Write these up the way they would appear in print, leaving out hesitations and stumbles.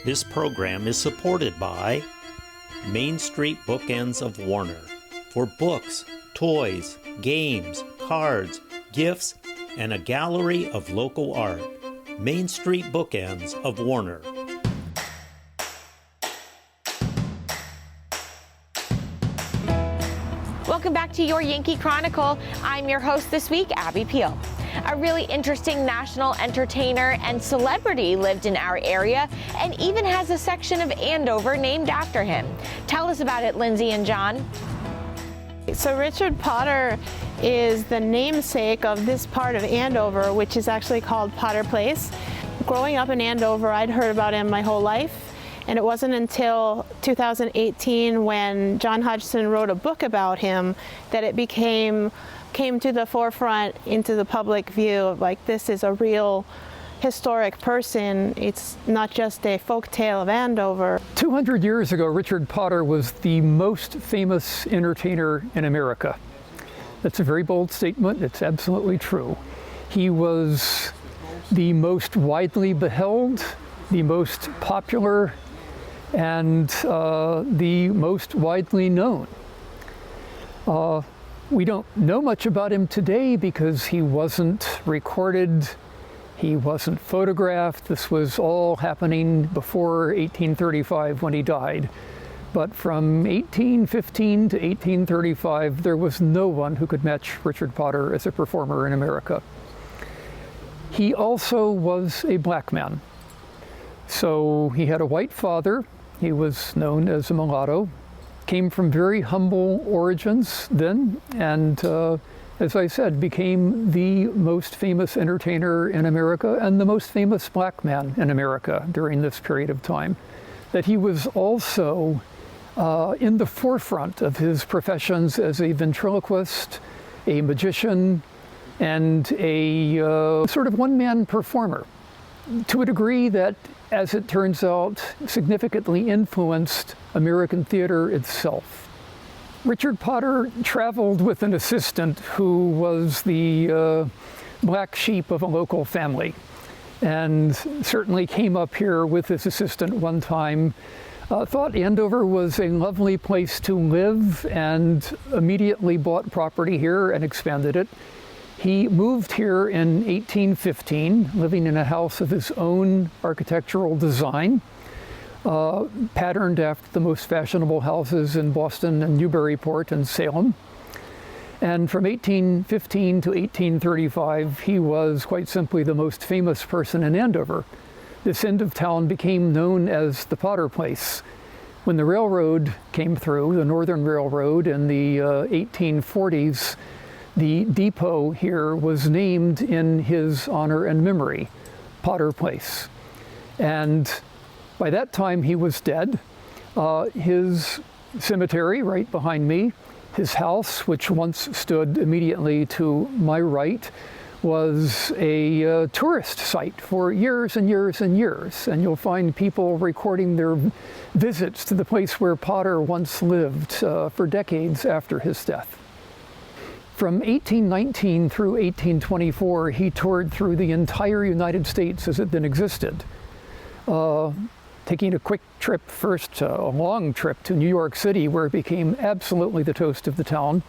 This program is supported by Main Street Bookends of Warner for books, toys, games, cards, gifts, and a gallery of local art. Main Street Bookends of Warner. Welcome back to Your Yankee Chronicle. I'm your host this week, Abby Peel. A really interesting national entertainer and celebrity lived in our area and even has a section of Andover named after him. Tell us about it, Lindsey and John. So Richard Potter is the namesake of this part of Andover, which is actually called Potter Place. Growing up in Andover, I'd heard about him my whole life. And it wasn't until 2018 when John Hodgson wrote a book about him that it came to the forefront into the public view of like, this is a real historic person. It's not just a folk tale of Andover. 200 years ago, Richard Potter was the most famous entertainer in America. That's a very bold statement. It's absolutely true. He was the most widely beheld, the most popular, and the most widely known. We don't know much about him today because he wasn't recorded, he wasn't photographed. This was all happening before 1835 when he died. But from 1815 to 1835, there was no one who could match Richard Potter as a performer in America. He also was a black man. So he had a white father. He was known as a mulatto, came from very humble origins then, and as I said, became the most famous entertainer in America and the most famous black man in America during this period of time. That he was also in the forefront of his professions as a ventriloquist, a magician, and a sort of one-man performer, to a degree that, as it turns out, significantly influenced American theater itself. Richard Potter traveled with an assistant who was the black sheep of a local family, and certainly came up here with his assistant one time, thought Andover was a lovely place to live, and immediately bought property here and expanded it. He moved here in 1815, living in a house of his own architectural design, patterned after the most fashionable houses in Boston and Newburyport and Salem. And from 1815 to 1835, he was quite simply the most famous person in Andover. This end of town became known as the Potter Place. When the railroad came through, the Northern Railroad in the 1840s, the depot here was named in his honor and memory, Potter Place. And by that time he was dead. His cemetery right behind me, his house, which once stood immediately to my right, was a tourist site for years and years and years. And you'll find people recording their visits to the place where Potter once lived for decades after his death. From 1819 through 1824, he toured through the entire United States as it then existed, taking a quick trip first, a long trip to New York City, where it became absolutely the toast of the town.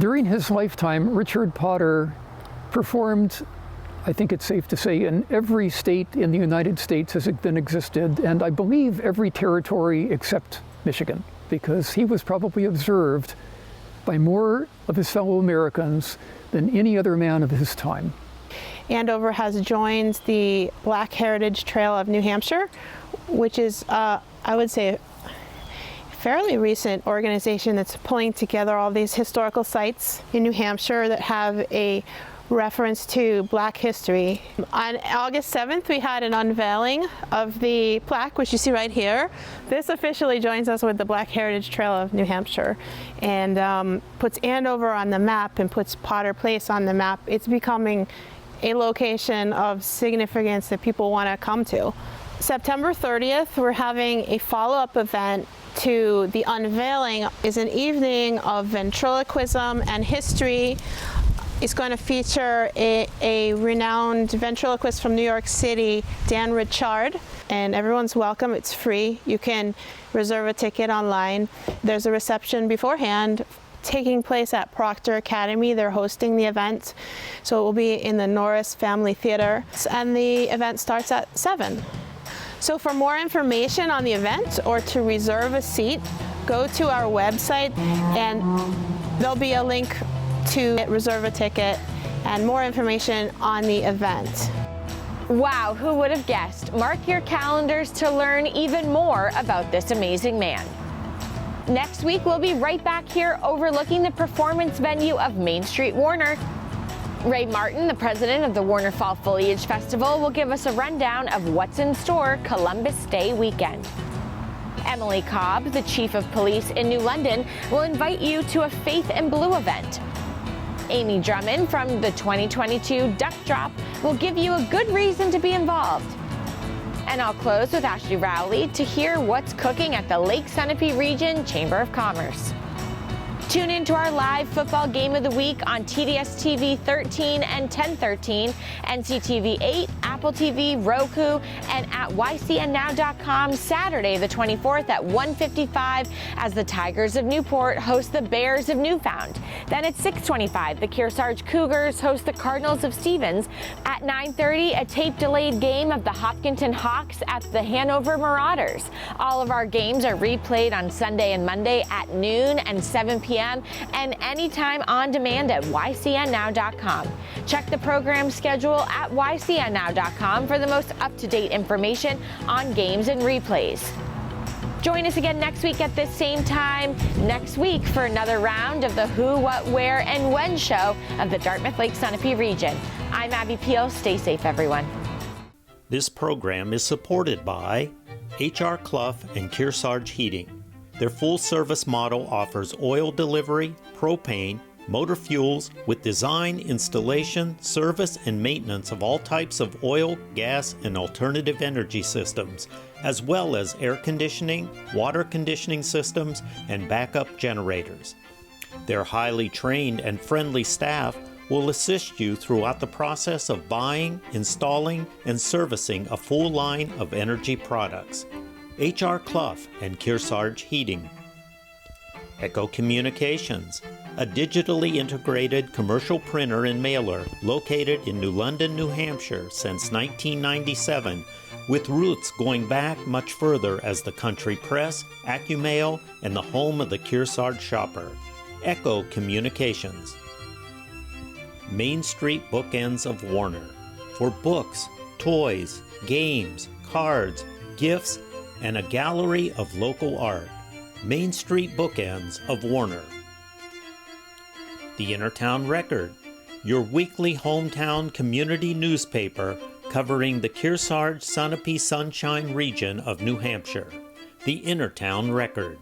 During his lifetime, Richard Potter performed, I think it's safe to say, in every state in the United States as it then existed, and I believe every territory except Michigan, because he was probably observed by more of his fellow Americans than any other man of his time. Andover has joined the Black Heritage Trail of New Hampshire, which is, I would say, a fairly recent organization that's pulling together all these historical sites in New Hampshire that have a reference to Black history. On August 7th, we had an unveiling of the plaque, which you see right here. This officially joins us with the Black Heritage Trail of New Hampshire and puts Andover on the map and puts Potter Place on the map. It's becoming a location of significance that people want to come to. September 30th, we're having a follow-up event to the unveiling. Is an evening of ventriloquism and history. It's going to feature a renowned ventriloquist from New York City, Dan Richard, and everyone's welcome. It's free. You can reserve a ticket online. There's a reception beforehand taking place at Proctor Academy. They're hosting the event, so it will be in the Norris Family Theater, and the event starts at 7. So for more information on the event or to reserve a seat, go to our website and there'll be a link to reserve a ticket and more information on the event. Wow, who would have guessed? Mark your calendars to learn even more about this amazing man. Next week, we'll be right back here overlooking the performance venue of Main Street Warner. Ray Martin, the president of the Warner Fall Foliage Festival, will give us a rundown of what's in store Columbus Day weekend. Emily Cobb, the chief of police in New London, will invite you to a Faith in Blue event. Amy Drummond from the 2022 Duck Drop will give you a good reason to be involved. And I'll close with Ashley Rowley to hear what's cooking at the Lake Sunapee Region Chamber of Commerce. Tune in to our live football game of the week on TDS TV 13 and 1013, NCTV 8, Apple TV, Roku, and at ycnnow.com Saturday the 24th at 1:55 as the Tigers of Newport host the Bears of Newfound. Then at 6:25, the Kearsarge Cougars host the Cardinals of Stevens. At 9:30, a tape-delayed game of the Hopkinton Hawks at the Hanover Marauders. All of our games are replayed on Sunday and Monday at noon and 7 p.m. and anytime on demand at ycnnow.com. Check the program schedule at ycnnow.com for the most up-to-date information on games and replays. Join us again next week at this same time next week for another round of the Who, What, Where, and When show of the Dartmouth Lake Sunapee region. I'm Abby Peel. Stay safe, everyone. This program is supported by H.R. Clough and Kearsarge Heating. Their full-service model offers oil delivery, propane, motor fuels with design, installation, service, and maintenance of all types of oil, gas, and alternative energy systems, as well as air conditioning, water conditioning systems, and backup generators. Their highly trained and friendly staff will assist you throughout the process of buying, installing, and servicing a full line of energy products. H.R. Clough and Kearsarge Heating. Echo Communications, a digitally integrated commercial printer and mailer located in New London, New Hampshire since 1997, with roots going back much further as the country press, AccuMail, and the home of the Kearsarge shopper. Echo Communications. Main Street Bookends of Warner, for books, toys, games, cards, gifts, and a gallery of local art. Main Street Bookends of Warner. The Innertown Record, your weekly hometown community newspaper covering the Kearsarge Sunapee Sunshine region of New Hampshire. The Innertown Record.